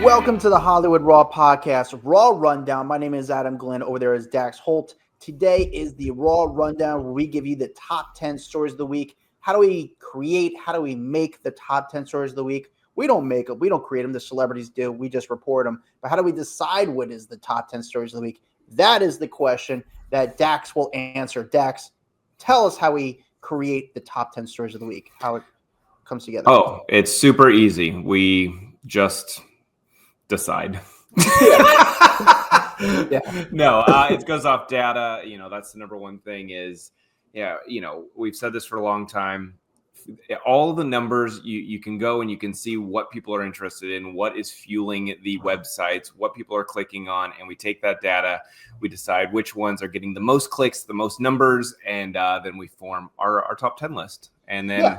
Welcome to the Hollywood Raw Podcast, Raw Rundown. My name is Adam Glyn. Over there is Dax Holt. Today is the Raw Rundown where we give you the top 10 stories of the week. How do we make the top 10 stories of the week? We don't make them. We don't create them. The celebrities do. We just report them. But how do we decide what is the top 10 stories of the week? That is the question that Dax will answer. Dax, tell us how we create the top 10 stories of the week, how it comes together. Oh, it's super easy. We just decide. Yeah. No, it goes off data. That's the number one thing is, we've said this for a long time. All the numbers, you can go and you can see what people are interested in, what is fueling the websites, what people are clicking on. And we take that data, we decide which ones are getting the most clicks, the most numbers, and then we form our top 10 list. And then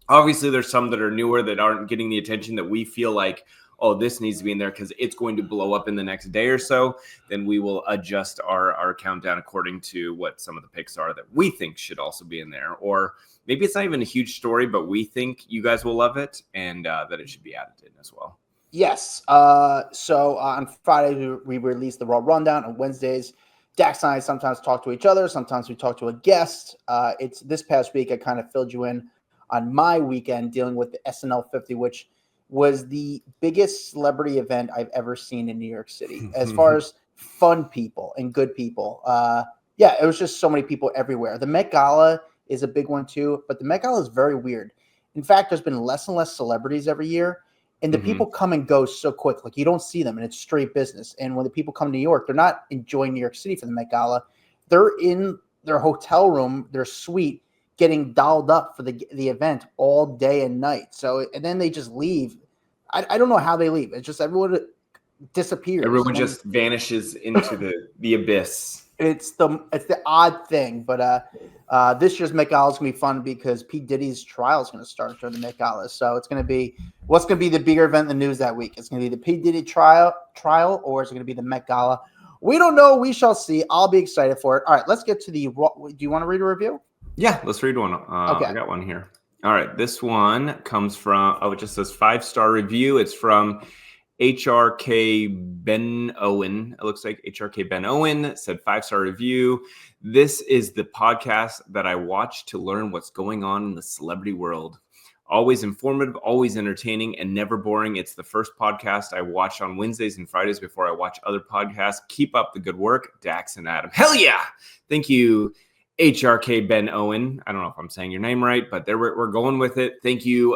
obviously there's some that are newer that aren't getting the attention that we feel like, oh, this needs to be in there because it's going to blow up in the next day or so. Then we will adjust our countdown according to what some of the picks are that we think should also be in there. Or maybe it's not even a huge story, but we think you guys will love it and that it should be added in as well. Yes. So on Friday, we release the Raw Rundown. On Wednesdays, Dax and I sometimes talk to each other. Sometimes we talk to a guest. It's this past week, I kind of filled you in on my weekend dealing with the SNL 50, which was the biggest celebrity event I've ever seen in New York City. As far as fun people and good people. It was just so many people everywhere. The Met Gala is a big one too, but the Met Gala is very weird. In fact, there's been less and less celebrities every year, and the people come and go so quick. Like, you don't see them, and it's straight business. And when the people come to New York, they're not enjoying New York City for the Met Gala. They're in their hotel room, their suite, getting dolled up for the event all day and night. So, and then they just leave. I don't know how they leave. It's just everyone disappears. Everyone just vanishes into the abyss. It's the odd thing, but this year's Met Gala is gonna be fun because P. Diddy's trial is gonna start during the Met Gala. So it's gonna be what's gonna be the bigger event in the news that week. It's gonna be the P. Diddy trial, or is it gonna be the Met Gala? We don't know. We shall see. I'll be excited for it. All right, let's get to the. Do you want to read a review? Yeah, let's read one. Okay. I got one here. All right, this one comes from, it just says 5-star review. It's from HRK Ben Owen. It looks like HRK Ben Owen said 5-star review. This is the podcast that I watch to learn what's going on in the celebrity world. Always informative, always entertaining, and never boring. It's the first podcast I watch on Wednesdays and Fridays before I watch other podcasts. Keep up the good work, Dax and Adam. Hell yeah! Thank you, HRK Ben Owen. I don't know if I'm saying your name right, but we're going with it. Thank you.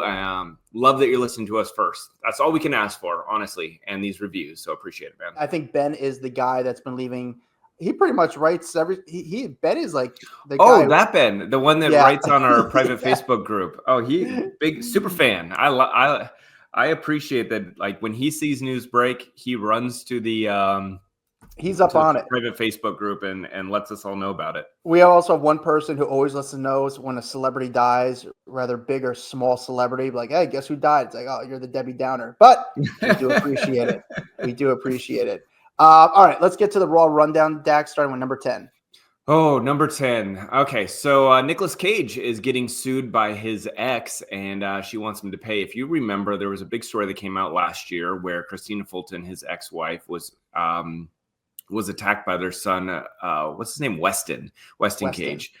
Love that you're listening to us first. That's all we can ask for, honestly, and these reviews. So appreciate it, man. I think Ben is the guy that's been leaving. He pretty much writes Ben is like the guy. Oh, that Ben, the one that writes on our private Facebook group. Oh, he big super fan. I appreciate that. Like, when he sees news break, he runs to the he's up on it. Private Facebook group and lets us all know about it. We also have one person who always lets us know when a celebrity dies, rather big or small celebrity. Like, hey, guess who died? It's like, oh, you're the Debbie Downer. But we do appreciate it. We do appreciate it. All right, let's get to the Raw Rundown, Dax, starting with number 10. Oh, number 10. Okay, so Nicolas Cage is getting sued by his ex, and she wants him to pay. If you remember, there was a big story that came out last year where Christina Fulton, his ex-wife, was attacked by their son. What's his name? Weston Cage.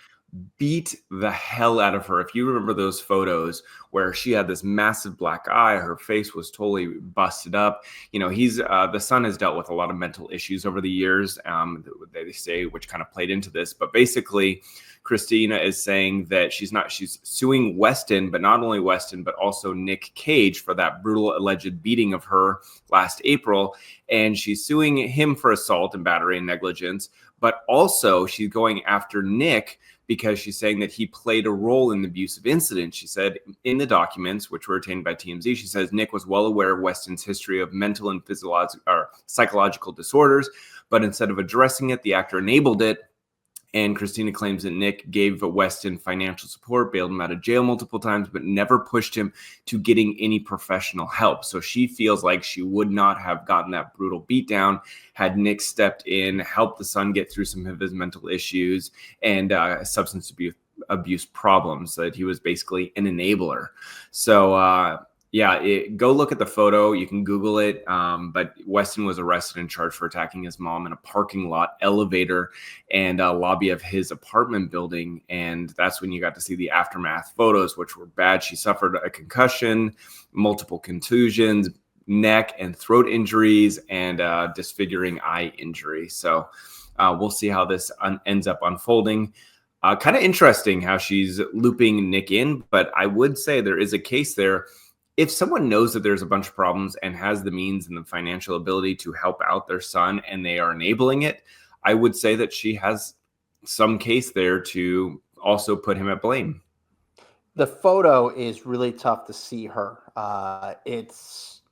Beat the hell out of her. If you remember those photos where she had this massive black eye, her face was totally busted up. The son has dealt with a lot of mental issues over the years, they say, which kind of played into this. But basically, Christina is saying that she's suing Weston, but not only Weston, but also Nick Cage for that brutal alleged beating of her last April. And she's suing him for assault and battery and negligence. But also she's going after Nick because she's saying that he played a role in the abusive incident. She said in the documents, which were obtained by TMZ, she says Nick was well aware of Weston's history of mental and psychological disorders, but instead of addressing it, the actor enabled it. And Christina claims that Nick gave Weston financial support, bailed him out of jail multiple times, but never pushed him to getting any professional help. So she feels like she would not have gotten that brutal beatdown had Nick stepped in, helped the son get through some of his mental issues and substance abuse problems, that he was basically an enabler. So Yeah, go look at the photo. You can Google it. But Weston was arrested and charged for attacking his mom in a parking lot, elevator, and lobby of his apartment building. And that's when you got to see the aftermath photos, which were bad. She suffered a concussion, multiple contusions, neck and throat injuries, and disfiguring eye injury. So we'll see how this ends up unfolding. Kind of interesting how she's looping Nick in, but I would say there is a case there. If someone knows that there's a bunch of problems and has the means and the financial ability to help out their son and they are enabling it, I would say that she has some case there to also put him at blame. The photo is really tough to see her. It's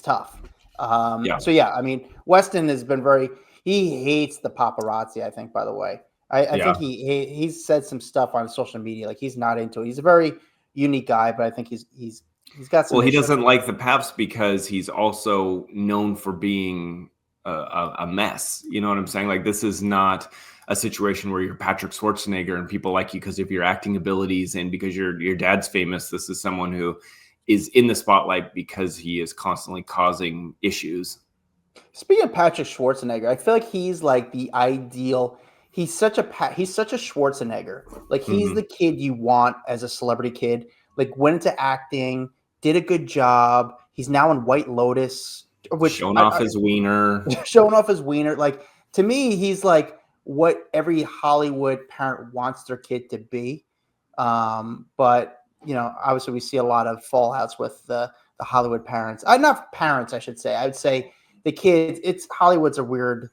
tough. So yeah, I mean, Weston has been he hates the paparazzi, I think, by the way. I think he's said some stuff on social media, like he's not into it. He's a very unique guy, but I think he's got some. Well, he doesn't like the Paps because he's also known for being a mess. You know what I'm saying? Like, this is not a situation where you're Patrick Schwarzenegger and people like you because of your acting abilities and because your dad's famous. This is someone who is in the spotlight because he is constantly causing issues. Speaking of Patrick Schwarzenegger, I feel like he's like the ideal. He's such a Schwarzenegger. Like he's the kid you want as a celebrity kid. Like went into acting, did a good job. He's now in White Lotus, which showing off his wiener. Showing off his wiener. Like to me, he's like what every Hollywood parent wants their kid to be. But you know, obviously we see a lot of fallouts with the Hollywood parents. Not parents, I should say. I would say the kids. It's Hollywood's a weird.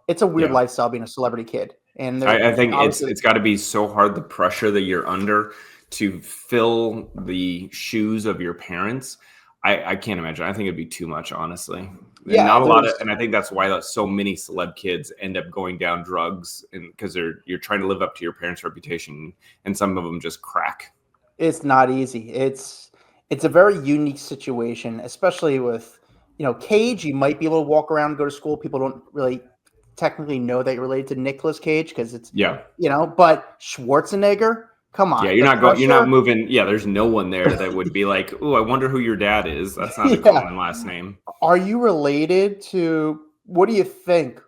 It's a weird lifestyle being a celebrity kid. And I think it's got to be so hard, the pressure that you're under to fill the shoes of your parents. I can't imagine. I think it'd be too much, honestly. Yeah, not a lot of, and I think that's why so many celeb kids end up going down drugs, and because you're trying to live up to your parents' reputation, and some of them just crack. It's not easy. It's a very unique situation, especially with Cage. You might be able to walk around and go to school. People don't really technically know that you're related to Nicolas Cage because it's but Schwarzenegger, come on. Yeah, you're not moving. Yeah, there's no one there that would be like, oh, I wonder who your dad is. That's not a common last name. Are you related to, what do you think?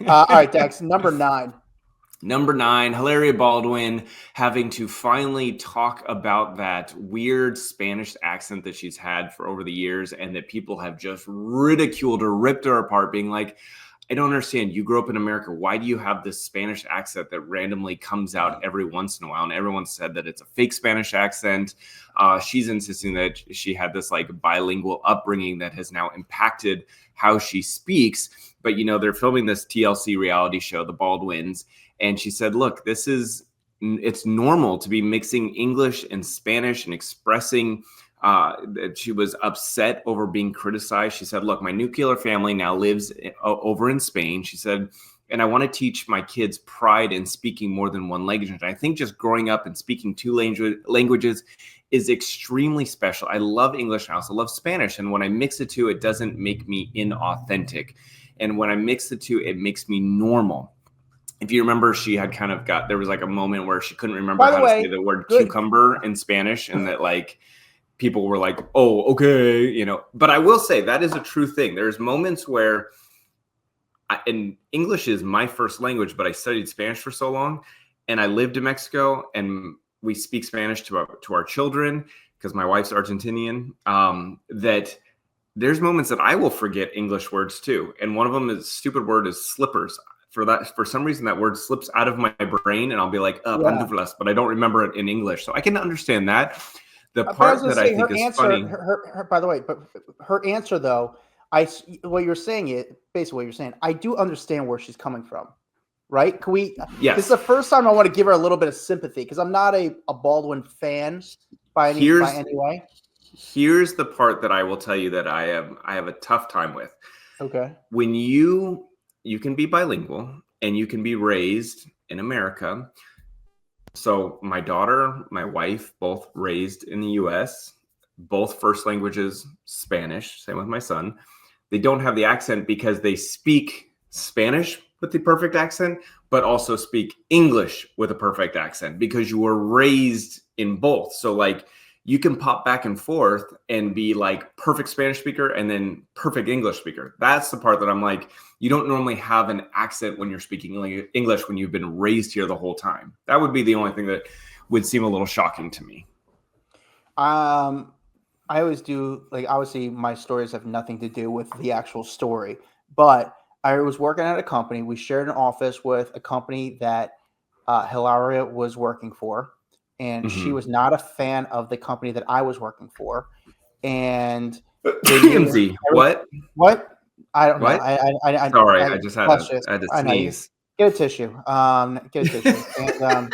All right, Dax, number 9. Number 9, Hilaria Baldwin having to finally talk about that weird Spanish accent that she's had for over the years and that people have just ridiculed or ripped her apart, being like, I don't understand. You grew up in America. Why do you have this Spanish accent that randomly comes out every once in a while? And everyone said that it's a fake Spanish accent. She's insisting that she had this like bilingual upbringing that has now impacted how she speaks. But, they're filming this TLC reality show, The Baldwins. And she said, look, it's normal to be mixing English and Spanish and expressing that she was upset over being criticized. She said, look, my nuclear family now lives over in Spain. She said, and I want to teach my kids pride in speaking more than one language. And I think just growing up and speaking 2 languages is extremely special. I love English. I also love Spanish. And when I mix the two, it doesn't make me inauthentic. And when I mix the two, it makes me normal. If you remember, she had there was like a moment where she couldn't remember how to say the word cucumber in Spanish, and that like people were like, oh, okay, But I will say that is a true thing. There's moments where, and English is my first language, but I studied Spanish for so long, and I lived in Mexico, and we speak Spanish to our children because my wife's Argentinian, that there's moments that I will forget English words too. And one of them is stupid word is slippers. For some reason, that word slips out of my brain, and I'll be like, pantuflas, but I don't remember it in English. So I can understand that. The part that I think is funny. By the way, but her answer though, what you're saying is basically what you're saying. I do understand where she's coming from, right? Can we? Yes. This is the first time I want to give her a little bit of sympathy because I'm not a Baldwin fan by any way. Here's the part that I will tell you that I have a tough time with. Okay. When you can be bilingual and you can be raised in America. So my daughter, my wife, both raised in the U.S., both first languages, Spanish, same with my son. They don't have the accent because they speak Spanish with the perfect accent, but also speak English with a perfect accent because you were raised in both. So like you can pop back and forth and be like perfect Spanish speaker and then perfect English speaker. That's the part that I'm like, you don't normally have an accent when you're speaking English when you've been raised here the whole time. That would be the only thing that would seem a little shocking to me. I always do, like, obviously my stories have nothing to do with the actual story, but I was working at a company. We shared an office with a company that Hilaria was working for, and she was not a fan of the company that I was working for. And they knew what? I don't know. What? I Sorry, I just had to sneeze. Get a tissue. Get a tissue.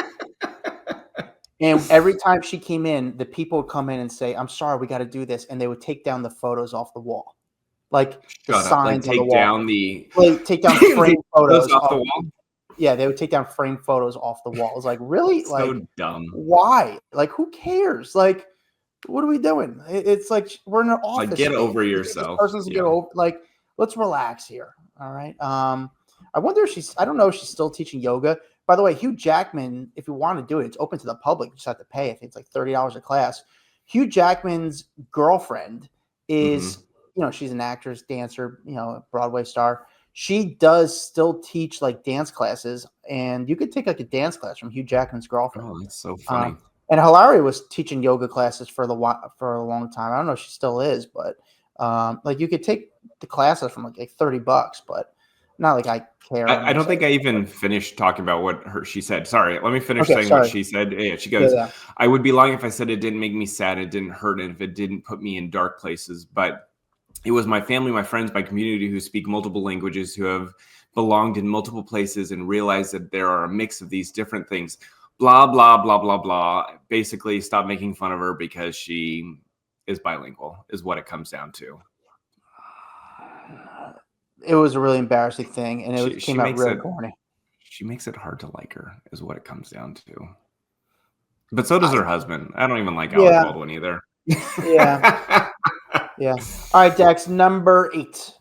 And every time she came in, the people would come in and say, "I'm sorry, we got to do this," and they would take down the photos off the wall, like the signs on the wall. Take down frame photos off the wall. Yeah, they would take down frame photos off the wall. It's like, really? So like, dumb. Why? Like, who cares? Like, what are we doing? It's like we're in an office. Like, get over yourself. This person's get over. Like, let's relax here. All right. I wonder if I don't know if she's still teaching yoga. By the way, Hugh Jackman, if you want to do it, it's open to the public. You just have to pay. I think it's like $30 a class. Hugh Jackman's girlfriend is, she's an actress, dancer, Broadway star. She does still teach like dance classes, and you could take like a dance class from Hugh Jackman's girlfriend. Oh, that's so funny. And Hilaria was teaching yoga classes for a long time. I don't know if she still is, but like you could take the classes from like $30, but not like I care. I don't think I even finished talking about what she said. Sorry, let me finish saying what she said. Yeah, she goes, I would be lying if I said it didn't make me sad, it didn't hurt, and if it didn't put me in dark places. But it was my family, my friends, my community who speak multiple languages, who have belonged in multiple places and realized that there are a mix of these different things. Blah, blah, blah, blah, blah. Basically, stop making fun of her because she is bilingual, is what it comes down to. It was a really embarrassing thing, and it came out really corny. She makes it hard to like her, is what it comes down to. But so does her husband. I don't even like Alec Baldwin either. Yeah. Yeah. All right, Dex, number 8.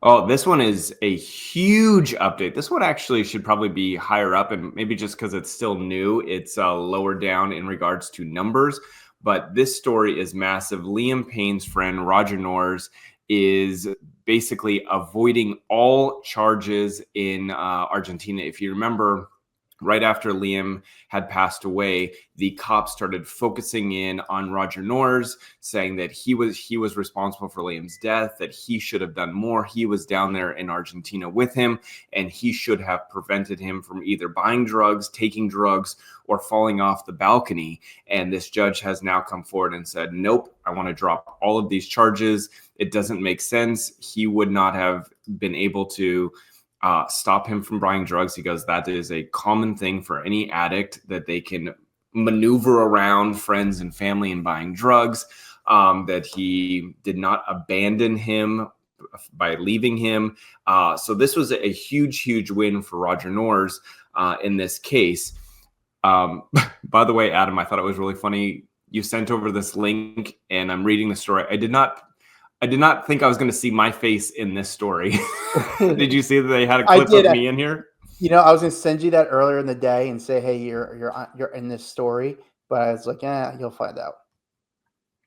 Oh, this one is a huge update. This one actually should probably be higher up, and maybe just because it's still new, it's lower down in regards to numbers. But this story is massive. Liam Payne's friend, Roger Norris, is basically avoiding all charges in Argentina. If you remember, right after Liam had passed away, the cops started focusing in on Roger Norris, saying that he was responsible for Liam's death, that he should have done more. He was down there in Argentina with him, and he should have prevented him from either buying drugs, taking drugs, or falling off the balcony. And this judge has now come forward and said, nope, I want to drop all of these charges. It doesn't make sense. He would not have been able to stop him from buying drugs. He goes, that is a common thing for any addict, that they can maneuver around friends and family in buying drugs, that he did not abandon him by leaving him. So this was a huge, huge win for Roger Norris in this case. By the way, Adam, I thought it was really funny. You sent over this link and I'm reading the story. I did not think I was going to see my face in this story. Did you see that they had a clip of me in here? I was going to send you that earlier in the day and say, hey, you're in this story. But I was like, you'll find out.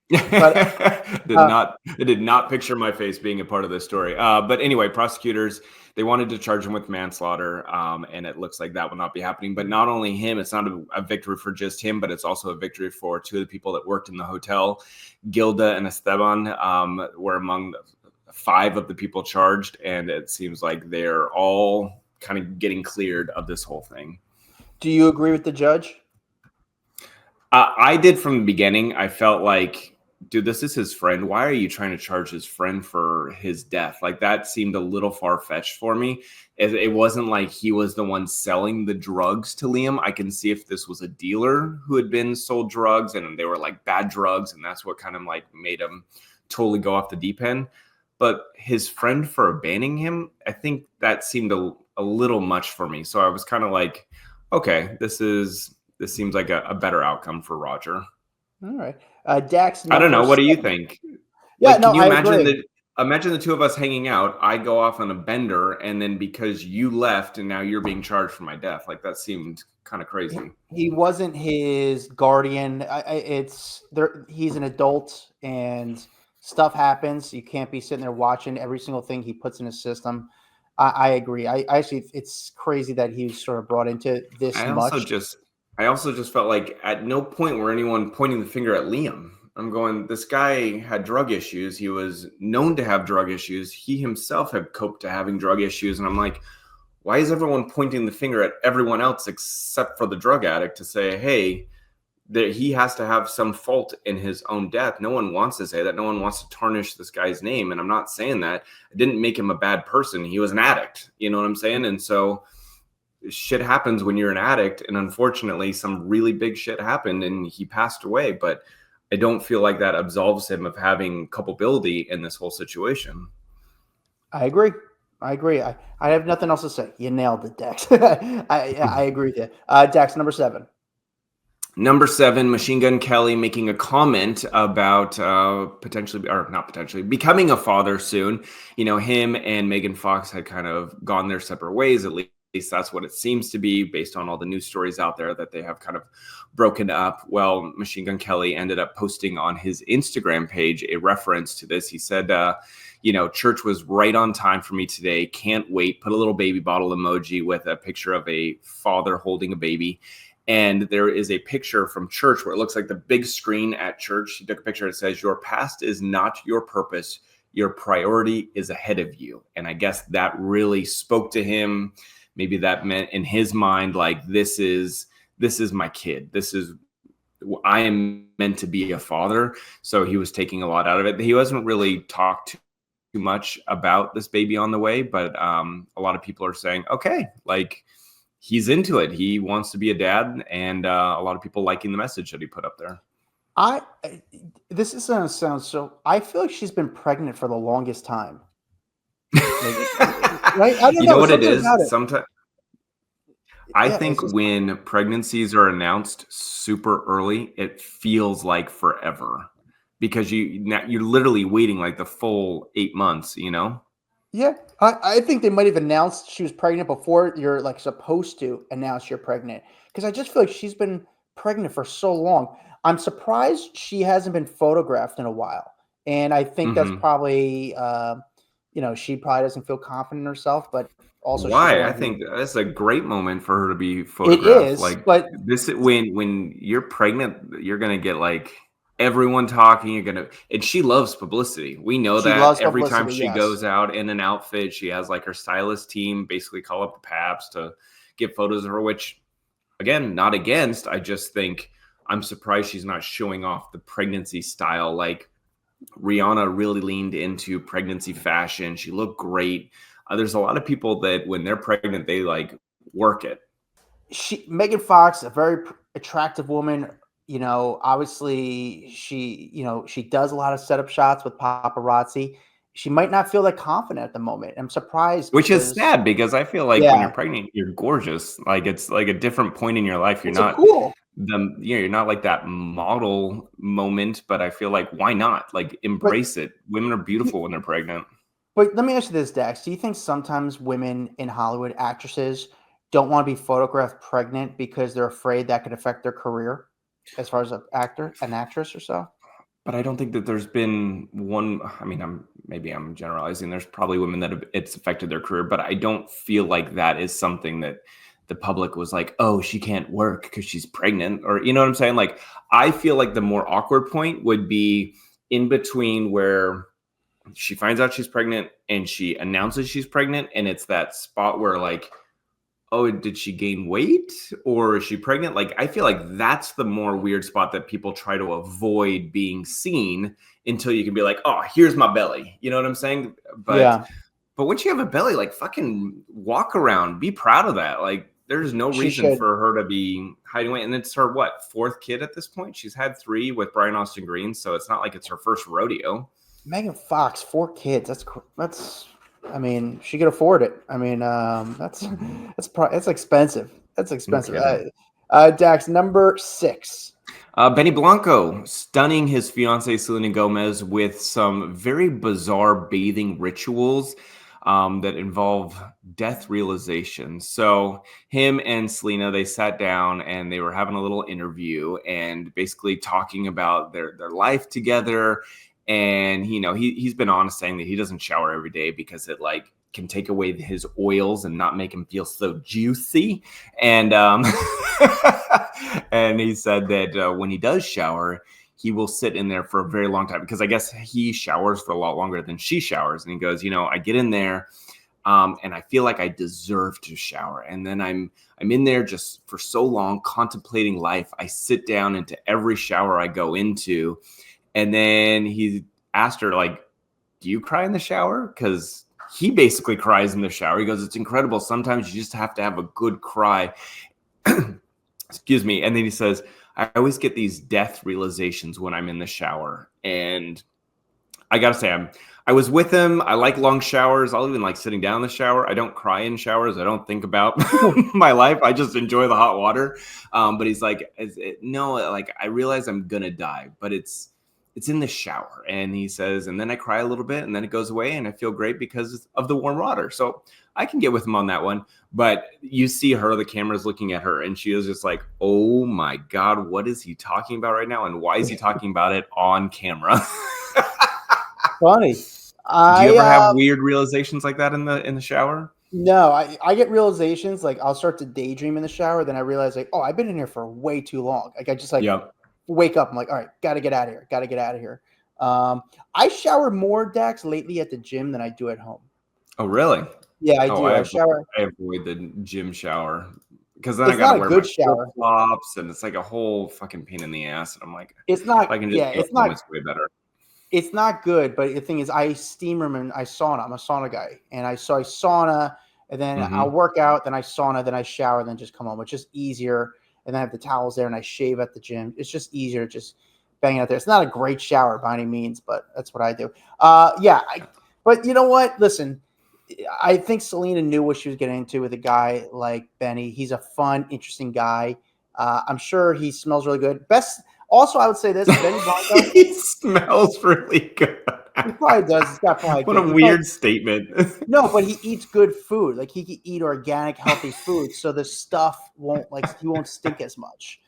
But did not picture my face being a part of this story. But anyway, prosecutors, they wanted to charge him with manslaughter, and it looks like that will not be happening. But not only him, it's not a victory for just him, but it's also a victory for 2 of the people that worked in the hotel. Gilda and Esteban were among the 5 of the people charged, and it seems like they're all kind of getting cleared of this whole thing. Do you agree with the judge? I did from the beginning. I felt like, dude, this is his friend. Why are you trying to charge his friend for his death? Like, that seemed a little far-fetched for me. It wasn't like he was the one selling the drugs to Liam. I can see if this was a dealer who had been sold drugs and they were like bad drugs, and that's what kind of like made him totally go off the deep end. But his friend for abandoning him, I think that seemed a little much for me. So I was kind of like, okay, this seems like a better outcome for Roger. All right. Dax. I don't know. What do you think? Yeah, like, no, can you I imagine agree. Imagine the two of us hanging out. I go off on a bender, and then because you left, and now you're being charged for my death. Like that seemed kind of crazy. He wasn't his guardian. It's there. He's an adult, and stuff happens. You can't be sitting there watching every single thing he puts in his system. I agree. I actually, it's crazy that he was sort of brought into this I much. I also just felt like at no point were anyone pointing the finger at Liam. I'm going, this guy had drug issues. He was known to have drug issues. He himself had coped to having drug issues. And I'm like, why is everyone pointing the finger at everyone else except for the drug addict to say, hey, that he has to have some fault in his own death? No one wants to say that. No one wants to tarnish this guy's name. And I'm not saying that. It didn't make him a bad person. He was an addict. You know what I'm saying? And so shit happens when you're an addict. And unfortunately, some really big shit happened and he passed away. But I don't feel like that absolves him of having culpability in this whole situation. I agree. I have nothing else to say. You nailed it, Dex. I agree with you. Dex, number 7. Number 7, Machine Gun Kelly making a comment about potentially, or not potentially, becoming a father soon. You know, him and Megan Fox had kind of gone their separate ways. At least that's what it seems to be based on all the news stories out there that they have kind of broken up. Well, Machine Gun Kelly ended up posting on his Instagram page a reference to this. He said, church was right on time for me today. Can't wait. Put a little baby bottle emoji with a picture of a father holding a baby. And there is a picture from church where it looks like the big screen at church. He took a picture that says, your past is not your purpose. Your priority is ahead of you. And I guess that really spoke to him. Maybe that meant in his mind, like, this is my kid. I am meant to be a father. So he was taking a lot out of it. He wasn't really talked too much about this baby on the way, but a lot of people are saying, okay, like, he's into it. He wants to be a dad, and a lot of people liking the message that he put up there. This is gonna sound so. I feel like she's been pregnant for the longest time. Right? I don't you know what it is? Sometimes I think when pregnancies are announced super early, it feels like forever because you're literally waiting like the full 8 months. You know. Yeah, I think they might have announced she was pregnant before you're like supposed to announce you're pregnant, because I just feel like she's been pregnant for so long. I'm surprised she hasn't been photographed in a while, and I think that's probably, she probably doesn't feel confident in herself, but also why? I think that's a great moment for her to be photographed. It is, like but this when you're pregnant, you're gonna get like everyone talking. And she loves publicity. We know that every time she goes out in an outfit, she has like her stylist team basically call up the Paps to get photos of her, which again, not against. I just think I'm surprised she's not showing off the pregnancy style. Like Rihanna really leaned into pregnancy fashion. She looked great. There's a lot of people that when they're pregnant, they like work it. Megan Fox, a very attractive woman. Obviously she does a lot of setup shots with paparazzi. She might not feel that confident at the moment. I'm surprised. Which is sad because I feel like when you're pregnant, you're gorgeous. Like it's like a different point in your life. You're not cool. You're not like that model moment, but I feel like why not? Like embrace it. Women are beautiful when they're pregnant. But let me ask you this, Dax. Do you think sometimes women in Hollywood, actresses, don't want to be photographed pregnant because they're afraid that could affect their career as far as an actress or so? But I don't think that there's been one. I mean, I'm generalizing. There's probably women that it's affected their career, but I don't feel like that is something that the public was like, oh, she can't work because she's pregnant, or you know what I'm saying? Like, I feel like the more awkward point would be in between where she finds out she's pregnant and she announces she's pregnant, and it's that spot where like, oh, did she gain weight or is she pregnant? Like, I feel like that's the more weird spot that people try to avoid being seen until you can be like, oh, here's my belly. You know what I'm saying? But once you have a belly, like fucking walk around, be proud of that. Like there's no reason for her to be hiding weight. And it's her, 4th kid at this point? She's had 3 with Brian Austin Green. So it's not like it's her first rodeo. Megan Fox, 4 kids. That's. I mean, she could afford it. I mean, that's expensive. That's expensive. Dax, number 6. Benny Blanco stunning his fiancee Selena Gomez with some very bizarre bathing rituals that involve death realization. So him and Selena, they sat down and they were having a little interview and basically talking about their life together. And he's been honest saying that he doesn't shower every day because it like can take away his oils and not make him feel so juicy. And and he said that when he does shower, he will sit in there for a very long time because I guess he showers for a lot longer than she showers. And he goes, I get in there and I feel like I deserve to shower. And then I'm in there just for so long contemplating life. I sit down into every shower I go into. And then he asked her, like, do you cry in the shower? Because he basically cries in the shower. He goes, it's incredible. Sometimes you just have to have a good cry. Excuse me. And then he says, I always get these death realizations when I'm in the shower. And I got to say, I was with him. I like long showers. I'll even like sitting down in the shower. I don't cry in showers. I don't think about my life. I just enjoy the hot water. But he's like, no, like I realize I'm going to die, but it's in the shower. And he says, and then I cry a little bit and then it goes away and I feel great because of the warm water. So I can get with him on that one. But you see her, the camera's looking at her and she is just like, oh my God, what is he talking about right now? And why is he talking about it on camera? Funny. Do you ever have weird realizations like that in the shower? No, I get realizations like I'll start to daydream in the shower. Then I realize like, oh, I've been in here for way too long. Like I just like, wake up. I'm like, all right, got to get out of here. Got to get out of here. I shower more, Dax, lately at the gym than I do at home. Oh, really? Yeah, I do. I shower. I avoid the gym shower because then it's I got to wear my shower flip-flops and it's like a whole fucking pain in the ass. And I'm like, it's not. If I can just it's not. It's way better. It's not good, but the thing is, I steam room and I sauna. I'm a sauna guy, and I sauna, and then I'll work out, then I sauna, then I shower, then just come home. It's just easier. And then I have the towels there and I shave at the gym. It's just easier just banging out there. It's not a great shower by any means, but that's what I do. But you know what? Listen, I think Selena knew what she was getting into with a guy like Benny. He's a fun, interesting guy. I'm sure he smells really good. Also, I would say this, Benny Blanco. He smells really good. He probably does. He's got probably what a weird statement. No, but he eats good food. Like he can eat organic, healthy food, so the stuff he won't stink as much.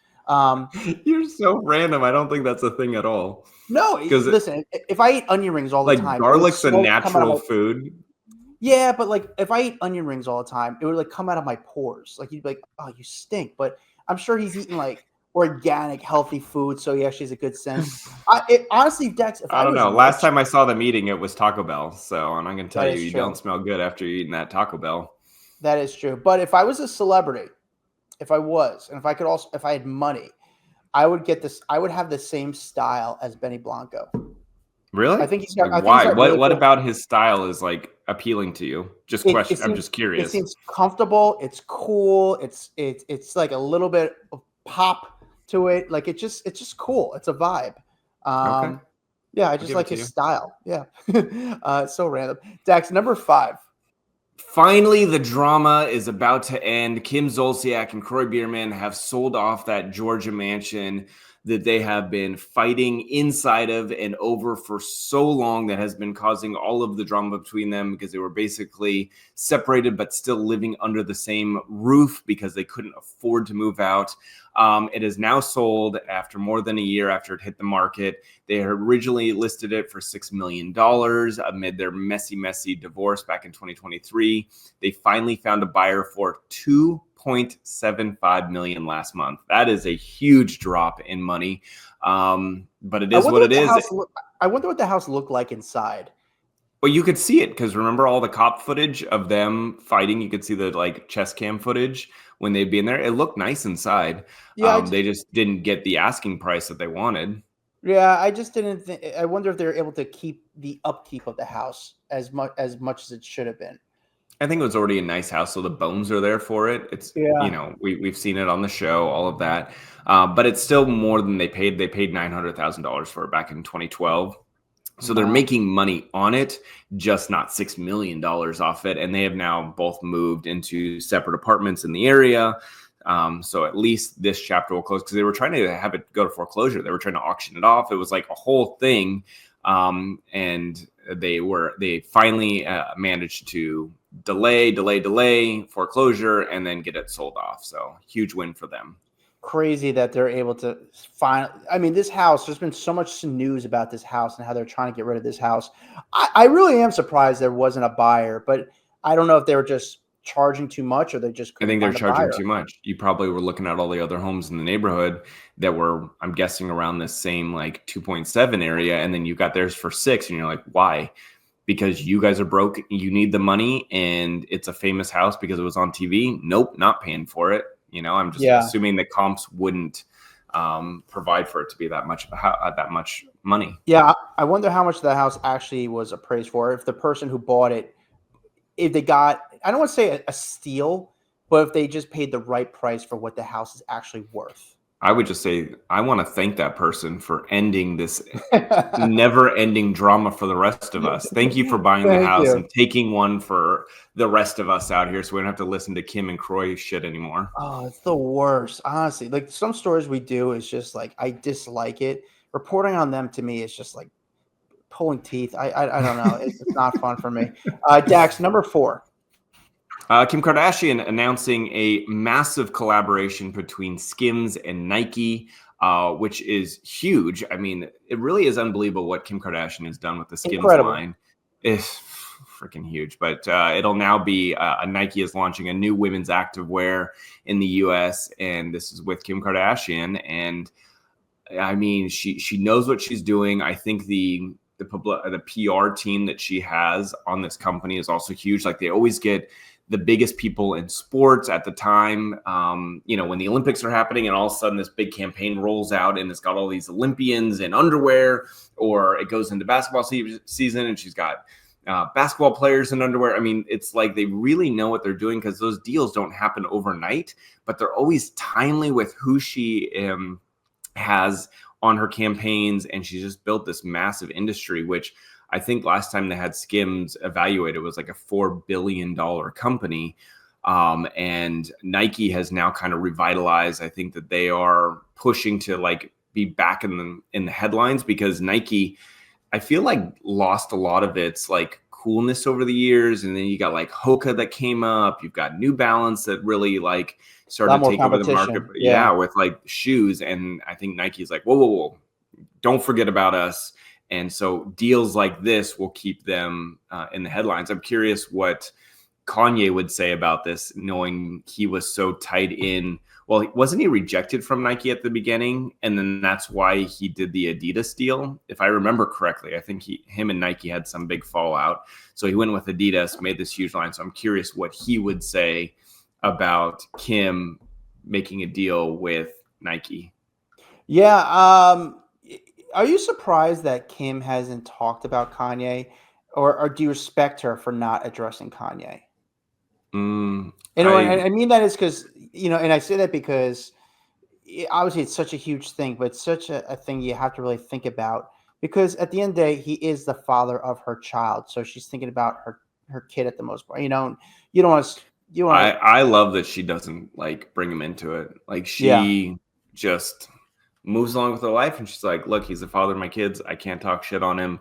You're so random. I don't think that's a thing at all. No, because listen, if I eat onion rings all the time, garlic's a natural food. Yeah, but like if I eat onion rings all the time, it would like come out of my pores. Like you'd be like, oh, you stink. But I'm sure he's eating like organic, healthy food, so he actually has a good sense. Honestly, Dex, I don't know. Last time I saw them eating, it was Taco Bell. So, and I'm going to tell you, don't smell good after you're eating that Taco Bell. That is true. But if I was a celebrity, if I had money, I would get this. I would have the same style as Benny Blanco. Really? I think he's got. Why? What about his style is like appealing to you? I'm just curious. It seems comfortable. It's cool. It's like a little bit of pop to it. Like it's just cool. It's a vibe. Okay. Yeah, I just like his style. Yeah. So random. Dax, number 5. Finally, the drama is about to end. Kim Zolciak and Kroy Biermann have sold off that Georgia mansion that they have been fighting inside of and over for so long, that has been causing all of the drama between them because they were basically separated but still living under the same roof because they couldn't afford to move out. It is now sold after more than a year after it hit the market. They originally listed it for $6 million amid their messy divorce back in 2023. They finally found a buyer for $2.75 million last month. That is a huge drop in money, but it is what it is. I wonder what the house looked like inside. Well, you could see it because remember all the cop footage of them fighting. You could see the like chest cam footage when they'd be in there. It looked nice inside. Yeah, they just didn't get the asking price that they wanted. Yeah, I just didn't think. I wonder if they're able to keep the upkeep of the house as much as it should have been. I think it was already a nice house, so the bones are there for it. It's we've seen it on the show, all of that, but it's still more than they paid. They paid $900,000 for it back in 2012. So they're making money on it, just not $6 million off it. And they have now both moved into separate apartments in the area. So at least this chapter will close, because they were trying to have it go to foreclosure. They were trying to auction it off. It was like a whole thing. And they finally managed to delay foreclosure and then get it sold off. So huge win for them. Crazy that they're able to find. I mean, this house, there's been so much news about this house and how they're trying to get rid of this house. I really am surprised there wasn't a buyer, but I don't know if they were just charging too much or they just I couldn't think they're find a charging buyer. too much. You probably were looking at all the other homes in the neighborhood that were, I'm guessing, around this same like 2.7 area. And then you got theirs for 6 and you're like, why? Because you guys are broke. You need the money and it's a famous house because it was on TV. Nope, not paying for it. You know, I'm just assuming that comps wouldn't provide for it to be that much money. Yeah, I wonder how much the house actually was appraised for. If the person who bought it, if they got, I don't want to say a steal, but if they just paid the right price for what the house is actually worth. I would just say I want to thank that person for ending this never-ending drama for the rest of us. Thank you for buying the house and taking one for the rest of us out here, so we don't have to listen to Kim and Kroy shit anymore. Oh, it's the worst, honestly. Like some stories we do is just like I dislike it. Reporting on them to me is just like pulling teeth. I don't know. It's not fun for me. Dax, number 4. Kim Kardashian announcing a massive collaboration between Skims and Nike, which is huge. I mean, it really is unbelievable what Kim Kardashian has done with the Skims line. It's freaking huge. But it'll now be Nike is launching a new women's activewear in the U.S., and this is with Kim Kardashian. And I mean, she knows what she's doing. I think the PR team that she has on this company is also huge. Like they always get the biggest people in sports at the time, when the Olympics are happening and all of a sudden this big campaign rolls out and it's got all these Olympians in underwear, or it goes into basketball season and she's got basketball players in underwear. I mean, it's like they really know what they're doing because those deals don't happen overnight, but they're always timely with who she has on her campaigns. And she's just built this massive industry, which I think last time they had Skims evaluated was like a $4 billion company. And Nike has now kind of revitalized. I think that they are pushing to like be back in the headlines, because Nike, I feel like, lost a lot of its like coolness over the years. And then you got like Hoka that came up. You've got New Balance that really like started to take over the market. Yeah, with like shoes. And I think Nike's like, whoa, don't forget about us. And so deals like this will keep them in the headlines. I'm curious what Kanye would say about this, knowing he was so tied in. Well, wasn't he rejected from Nike at the beginning? And then that's why he did the Adidas deal. If I remember correctly, I think him and Nike had some big fallout. So he went with Adidas, made this huge line. So I'm curious what he would say about Kim making a deal with Nike. Yeah. Are you surprised that Kim hasn't talked about Kanye, or do you respect her for not addressing Kanye? I mean that is because, and I say that because obviously it's such a huge thing, but it's such a thing you have to really think about, because at the end of the day, he is the father of her child. So she's thinking about her kid at the most part. You don't want to. I love that she doesn't like bring him into it. Like she just moves along with her life, and she's like, look, he's the father of my kids. I can't talk shit on him.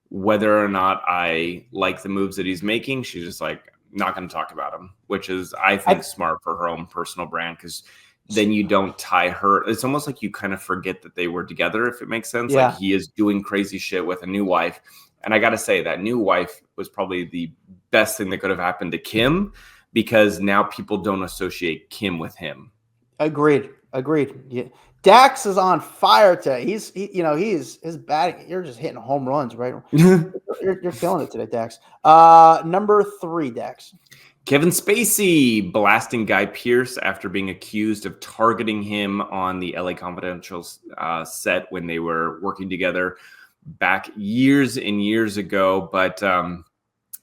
Whether or not I like the moves that he's making, she's just like, not going to talk about him, which is, I think, smart for her own personal brand, because then you don't tie her. It's almost like you kind of forget that they were together, if it makes sense. Like he is doing crazy shit with a new wife. And I got to say, that new wife was probably the best thing that could have happened to Kim, because now people don't associate Kim with him. Agreed. Yeah. Dax is on fire today. He's his batting. You're just hitting home runs, right? you're killing it today, Dax. Number 3, Dax. Kevin Spacey blasting Guy Pearce after being accused of targeting him on the LA Confidential set when they were working together back years and years ago. But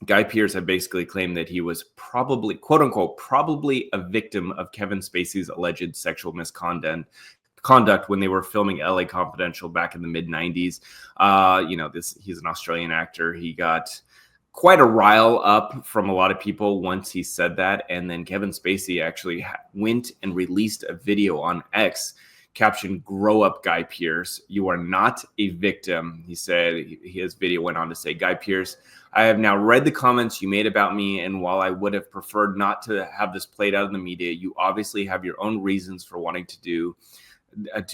Guy Pearce had basically claimed that he was probably, quote unquote, probably a victim of Kevin Spacey's alleged sexual misconduct when they were filming LA Confidential back in the mid-90s. He's an Australian actor. He got quite a rile up from a lot of people once he said that. And then Kevin Spacey actually went and released a video on X captioned, "Grow up, Guy Pearce. You are not a victim." He said, his video went on to say, "Guy Pearce, I have now read the comments you made about me, and while I would have preferred not to have this played out in the media, you obviously have your own reasons for wanting to do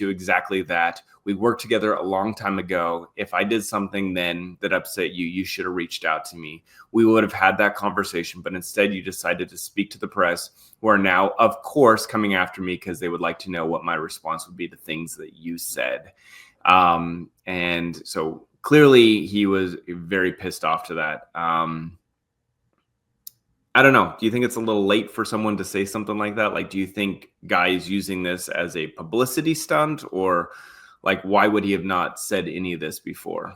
exactly that. We worked together a long time ago. If I did something then that upset you, you should have reached out to me. We would have had that conversation, but instead you decided to speak to the press, who are now, of course, coming after me because they would like to know what my response would be to things that you said." And so clearly he was very pissed off to that. I don't know. Do you think it's a little late for someone to say something like that? Like, do you think Guy is using this as a publicity stunt, or like, why would he have not said any of this before?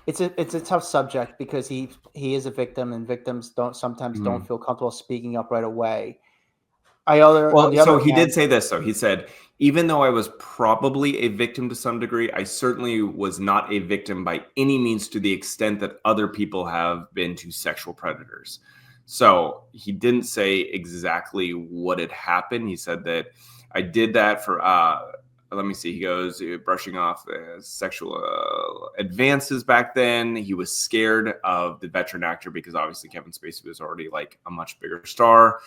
It's a tough subject because he is a victim, and victims sometimes don't feel comfortable speaking up right away. He did say this, though. He said, "Even though I was probably a victim to some degree, I certainly was not a victim by any means to the extent that other people have been to sexual predators." So he didn't say exactly what had happened. He said that I did that for, let me see. He goes, brushing off sexual advances back then. He was scared of the veteran actor because obviously Kevin Spacey was already like a much bigger star.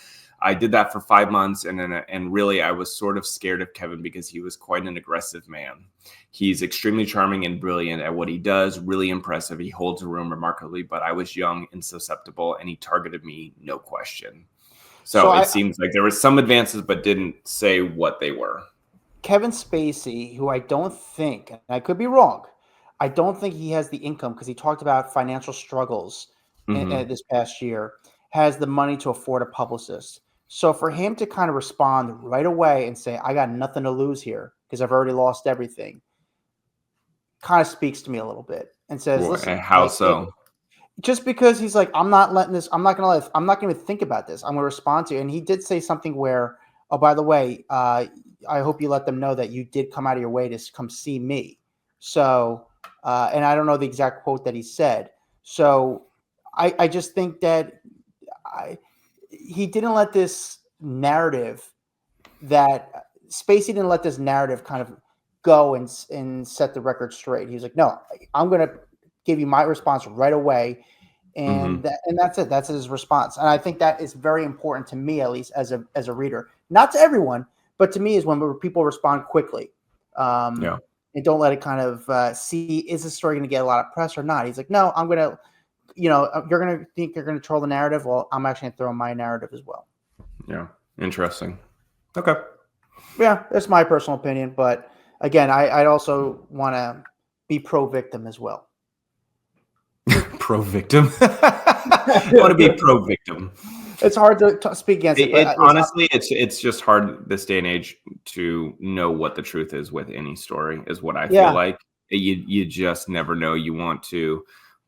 I did that for 5 months, and really I was sort of scared of Kevin because he was quite an aggressive man. He's extremely charming and brilliant at what he does, really impressive. He holds a room remarkably, but I was young and susceptible, and he targeted me, no question. So it seems like there was some advances, but didn't say what they were. Kevin Spacey, who I don't think, and I could be wrong, I don't think he has the income, because he talked about financial struggles this past year, has the money to afford a publicist. So for him to kind of respond right away and say, "I got nothing to lose here because I've already lost everything," kind of speaks to me a little bit and says, "Listen, how so?" Just because he's like, I'm not going to think about this. I'm going to respond to you." And he did say something where, "Oh, by the way, I hope you let them know that you did come out of your way to come see me." So, and I don't know the exact quote that he said. So I just think that he didn't let this narrative that Spacey didn't let this narrative kind of go and set the record straight. He was like, "No, I'm going to give you my response right away." And that's it. That's his response. And I think that is very important to me, at least as a reader, not to everyone, but to me is when people respond quickly. And don't let it kind of see, is this story going to get a lot of press or not? He's like, "No, I'm going to, you're going to think you're going to control the narrative. Well, I'm actually going to throw my narrative as well." Yeah. Interesting. Okay. Yeah, that's my personal opinion. But again, I'd also want to be pro-victim as well. Pro-victim? I want to be pro-victim. It's hard to speak against it. Honestly, it's just hard this day and age to know what the truth is with any story, is what I feel like. You just never know. You want to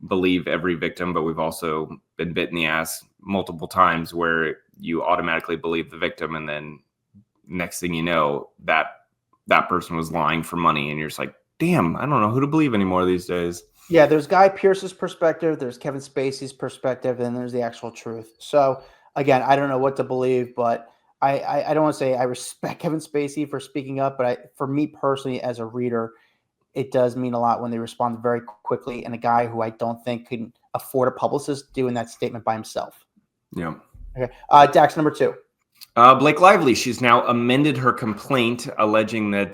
believe every victim, but we've also been bit in the ass multiple times where you automatically believe the victim, and then next thing you know, that person was lying for money, and you're just like, damn, I don't know who to believe anymore these days. Yeah, there's Guy Pearce's perspective, there's Kevin Spacey's perspective, and there's the actual truth. So again, I don't know what to believe, but I don't want to say I respect Kevin Spacey for speaking up, but for me personally as a reader, it does mean a lot when they respond very quickly, and a guy who I don't think can afford a publicist doing that statement by himself. Yeah. Okay. Dax, number 2. Blake Lively, she's now amended her complaint, alleging that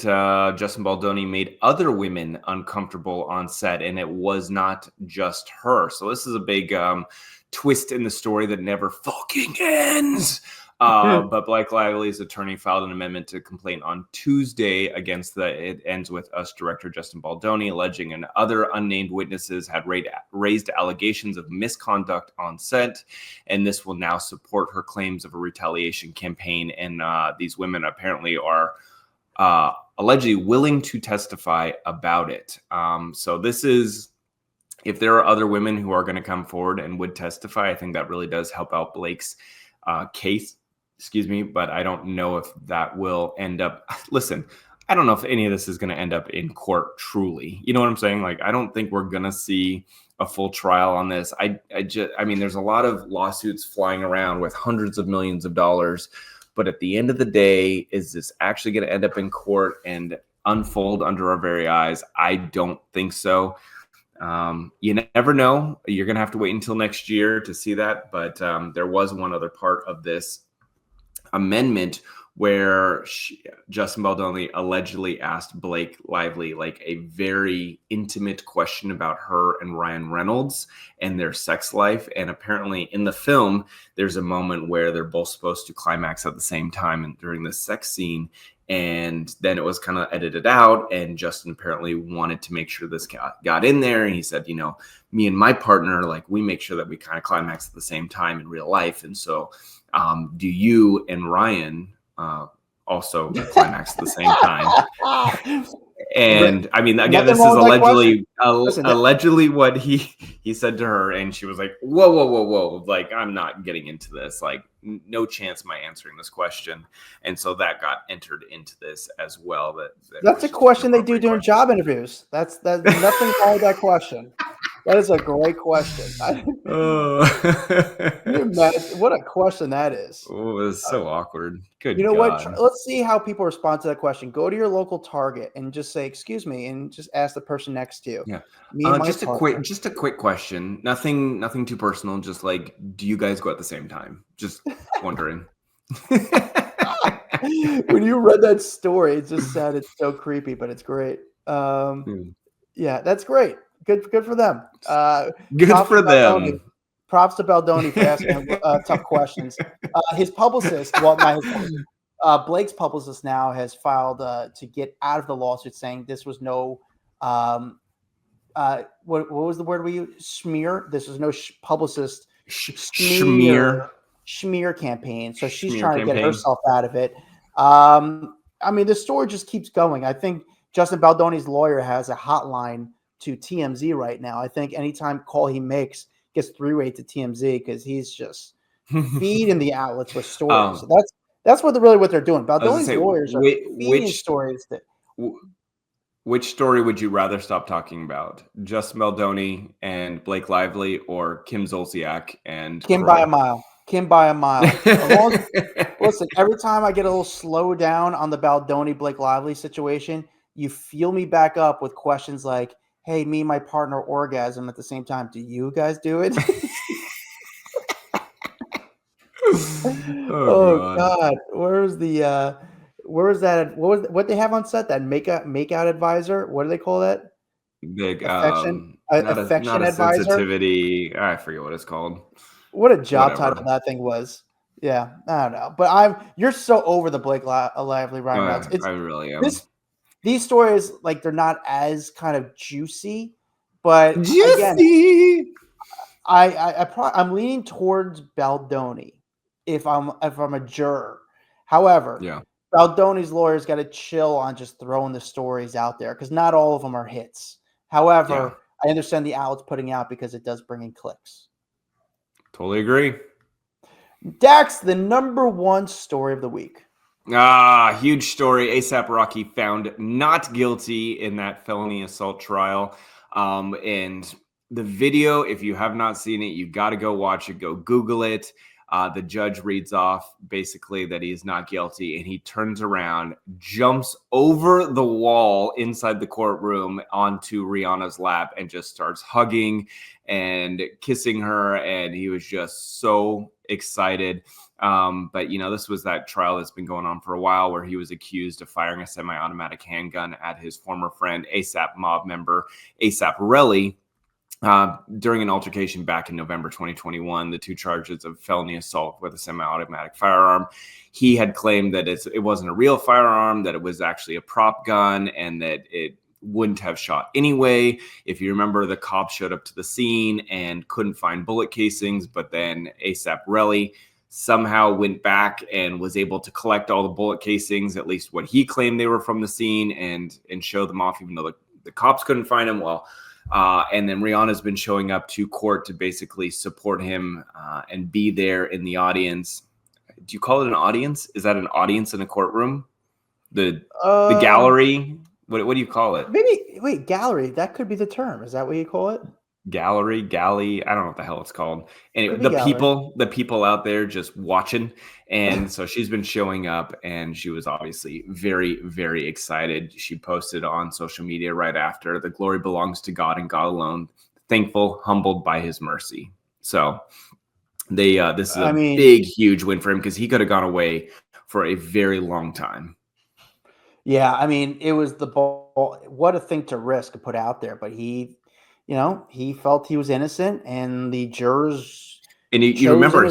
Justin Baldoni made other women uncomfortable on set, and it was not just her. So this is a big twist in the story that never fucking ends. But Blake Lively's attorney filed an amendment to complaint on Tuesday against It Ends With Us director Justin Baldoni, alleging and other unnamed witnesses had raised allegations of misconduct on set, and this will now support her claims of a retaliation campaign. And these women apparently are allegedly willing to testify about it. So this is, if there are other women who are going to come forward and would testify, I think that really does help out Blake's case. But I don't know if that will end up. Listen, I don't know if any of this is going to end up in court truly. You know what I'm saying? Like, I don't think we're going to see a full trial on this. I mean, there's a lot of lawsuits flying around with hundreds of millions of dollars, but at the end of the day, is this actually going to end up in court and unfold under our very eyes? I don't think so. You never know. You're going to have to wait until next year to see that. But there was one other part of this amendment where Justin Baldoni allegedly asked Blake Lively like a very intimate question about her and Ryan Reynolds and their sex life. And apparently in the film, there's a moment where they're both supposed to climax at the same time and during this sex scene. And then it was kind of edited out. And Justin apparently wanted to make sure this got in there. And he said, you know, me and my partner, like, we make sure that we kind of climax at the same time in real life. And so do you and Ryan also climax at the same time? And I mean, again, this is allegedly what he said to her, and she was like, whoa, like, I'm not getting into this, like, no chance am I answering this question. And so that got entered into this as well. That's a question they do during job interviews. That's nothing wrong with that question. That is a great question. What a question that is. Oh, it was so awkward. Good. You know God. what? Let's see how people respond to that question. Go to your local Target and just say, "Excuse me," and just ask the person next to you. Yeah. Just a quick question. Nothing too personal. Just like, do you guys go at the same time? Just wondering. When you read that story, it just sounded so creepy, but it's great. Yeah, that's great. Good for them. Good for them. Props to Baldoni for asking tough questions. His publicist, well, not his publicist, Blake's publicist now has filed to get out of the lawsuit, saying this was no, what was the word we used? Smear. This was no publicist smear campaign. So she's trying to get herself out of it. I mean, the story just keeps going. I think Justin Baldoni's lawyer has a hotline to TMZ right now. I think anytime call he makes gets three-way to TMZ because he's just feeding the outlets with stories. So that's what they're doing. Baldoni's lawyers are feeding stories. Which story would you rather stop talking about? Justin Baldoni and Blake Lively, or Kim Zolciak and Kim Kroy? by a mile. Kim by a mile. Listen, every time I get a little slow down on the Baldoni Blake Lively situation, you feel me back up with questions like, hey, me and my partner orgasm at the same time. Do you guys do it? Oh God. Where's that? What they have on set? That make-out advisor? What do they call that? Big affection not a advisor? Sensitivity. I forget what it's called. What a job title that thing was. Yeah, I don't know. But you're so over the Blake Lively Ryan Reynolds. I really am. These stories, like, they're not as kind of juicy, but juicy. Again, I'm leaning towards Baldoni if I'm a juror. However, Baldoni's lawyers got to chill on just throwing the stories out there because not all of them are hits. However, I understand the outlets putting out because it does bring in clicks. Totally agree. Dax, the number one story of the week. Huge story. A$AP Rocky found not guilty in that felony assault trial. And the video, if you have not seen it, you got to go watch it. Go Google it. The judge reads off basically that he is not guilty, and he turns around, jumps over the wall inside the courtroom onto Rihanna's lap and just starts hugging and kissing her. And he was just so excited. But, you know, this was that trial that's been going on for a while where he was accused of firing a semi-automatic handgun at his former friend, A$AP mob member, A$AP Relly. During an altercation back in November 2021, the two charges of felony assault with a semi-automatic firearm. He had claimed that it wasn't a real firearm, that it was actually a prop gun, and that it wouldn't have shot anyway. If you remember, the cops showed up to the scene and couldn't find bullet casings, but then A$AP Relly somehow went back and was able to collect all the bullet casings, at least what he claimed they were from the scene, and show them off, even though the cops couldn't find them. And then Rihanna's been showing up to court to basically support him and be there in the audience. Do you call it an audience? Is that an audience in a courtroom? The gallery. What do you call it? Maybe wait, gallery. That could be the term. Is that what you call it? Gallery, galley. I don't know what the hell it's called. Anyway, Could be gallery. the people out there just watching. And so she's been showing up, and she was obviously very, very excited. She posted on social media right after, "The glory belongs to God and God alone. Thankful, humbled by his mercy." So this is a big, huge win for him, because he could have gone away for a very long time. Yeah, I mean, it was the ball. What a thing to risk to put out there, but he felt he was innocent, and the jurors. And you remember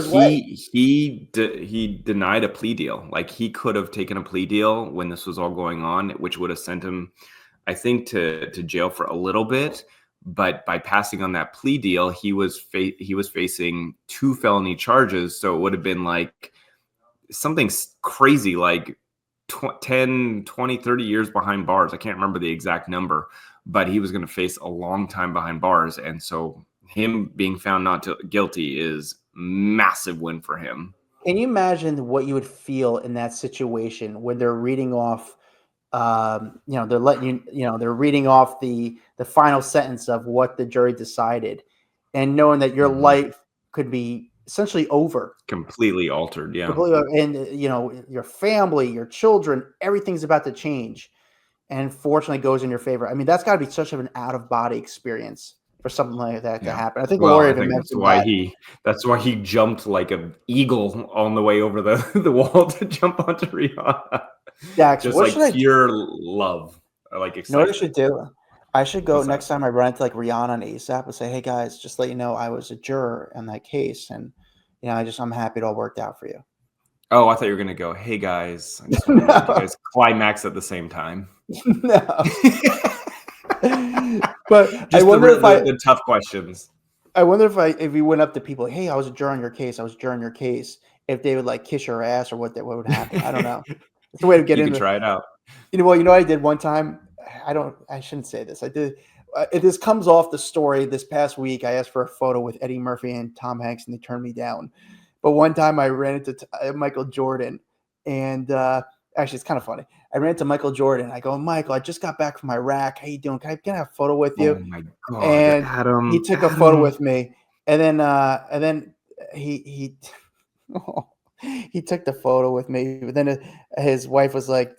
he denied a plea deal. Like, he could have taken a plea deal when this was all going on, which would have sent him, I think, to jail for a little bit. But by passing on that plea deal, he was facing 2 felony charges. So it would have been like something crazy, like 10, 20, 30 years behind bars. I can't remember the exact number, but he was going to face a long time behind bars. And so him being found not guilty is massive win for him. Can you imagine what you would feel in that situation when they're reading off, they're letting they're reading off the final sentence of what the jury decided, and knowing that your life could be essentially over, completely altered. Yeah. And your family, your children, everything's about to change, and fortunately goes in your favor. I mean, that's got to be such an out of body experience for something like that to happen. I think the lawyer even mentioned that's why he jumped like an eagle on the way over the wall to jump onto Rihanna. Dax, just like pure love, like excitement. You know what I should do? I should go next time I run into like Rihanna and ASAP and say, "Hey guys, just let you know I was a juror in that case, and I'm happy it all worked out for you." Oh, I thought you were gonna go, "Hey guys, I just want to make you guys climax at the same time." No. But just I wonder if the tough questions. I wonder if we went up to people, "Hey, I was a juror on your case. I was a juror on your case." If they would like kiss your ass or what would happen. I don't know. It's a way to get in. You can try it out. What I did one time. I shouldn't say this. I did. This comes off the story this past week. I asked for a photo with Eddie Murphy and Tom Hanks, and they turned me down. But one time I ran into Michael Jordan, and actually, it's kind of funny. I ran into Michael Jordan. I go, "Michael, I just got back from Iraq. How you doing? Can I have a photo with you?" Oh my God, and Adam! He took a photo with me, and then he he took the photo with me. But then his wife was like,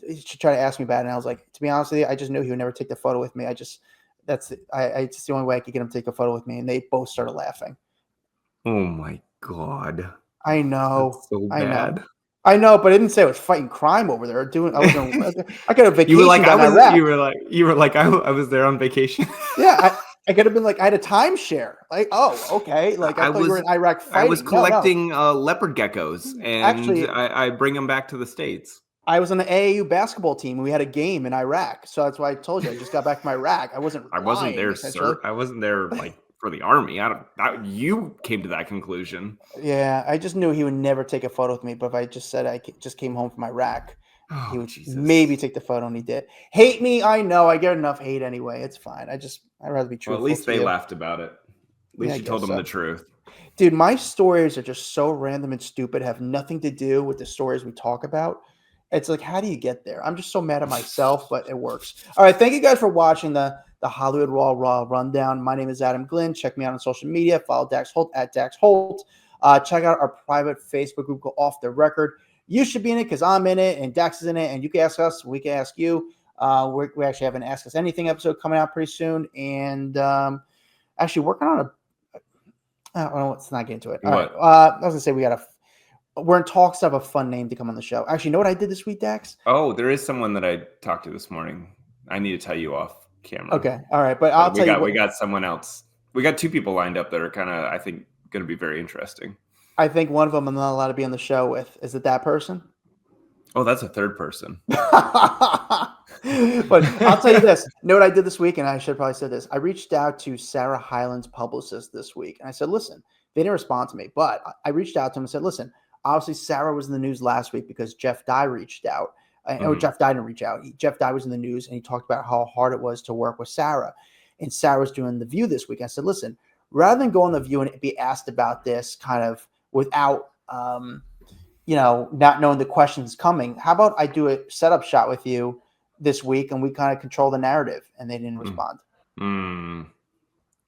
she tried to ask me about it, and I was like, to be honest with you, I just knew he would never take the photo with me. It's the only way I could get him to take a photo with me, and they both started laughing. Oh my God! I know. That's so bad. I know, but I didn't say I was fighting crime over there. I got a vacation. You were like, Iraq. You were like, I was there on vacation. Yeah, I could have been like, I had a timeshare. Like, oh, okay. Like I thought you were in Iraq fighting. I was collecting leopard geckos, and actually, I bring them back to the States. I was on the AAU basketball team, and we had a game in Iraq. So that's why I told you I just got back from Iraq. I wasn't there, sir. I wasn't there like for the army. You came to that conclusion. Yeah, I just knew he would never take a photo with me. But if I just said I just came home from Iraq, he would maybe take the photo, and he did. Hate me, I know. I get enough hate anyway. It's fine. I'd rather be truthful. Well, at least they laughed about it. At least you told them the truth. Dude, my stories are just so random and stupid, have nothing to do with the stories we talk about. It's like, how do you get there? I'm just so mad at myself, but it works. All right, thank you guys for watching the Hollywood Raw Rundown. My name is Adam Glyn. Check me out on social media. Follow Dax Holt at Dax Holt. Check out our private Facebook group called Off the Record. You should be in it because I'm in it and Dax is in it, and you can ask us. We can ask you. We actually have an Ask Us Anything episode coming out pretty soon, and actually working on let's not get into it. All right. I was gonna say we're in talks of a fun name to come on the show. Actually, you know what I did this week, Dax? Oh, there is someone that I talked to this morning. I need to tell you off camera. Okay. All right. But I'll tell you. We got someone else. We got 2 people lined up that are kind of, I think, going to be very interesting. I think one of them I'm not allowed to be on the show with. Is it that person? Oh, that's a third person. But I'll tell you this. Know what I did this week? And I should probably said this. I reached out to Sarah Hyland's publicist this week. And I said, listen, they didn't respond to me. But I reached out to him and said, listen, obviously Sarah was in the news last week because Jeff Dye reached out. Or Jeff Dye didn't reach out. Jeff Dye was in the news, and he talked about how hard it was to work with Sarah. And Sarah was doing The View this week. I said, listen, rather than go on The View and be asked about this kind of without not knowing the questions coming. How about I do a setup shot with you this week and we kind of control the narrative? And they didn't respond.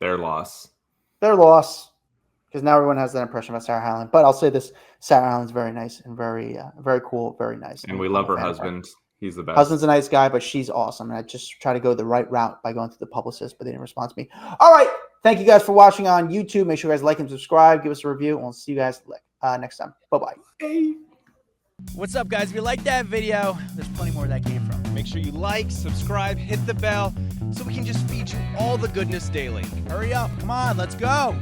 Their loss. Their loss. Because now everyone has that impression about Sarah Hyland. But I'll say this: Sarah Hyland's very nice and very, very cool, very nice. And we love her husband. He's the best. Husband's a nice guy, but she's awesome. And I just try to go the right route by going through the publicist, but they didn't respond to me. All right. Thank you guys for watching on YouTube. Make sure you guys like and subscribe. Give us a review. And we'll see you guys next time. Bye-bye. Hey. What's up, guys? If you liked that video, there's plenty more where that came from. Make sure you like, subscribe, hit the bell so we can just feed you all the goodness daily. Hurry up. Come on. Let's go.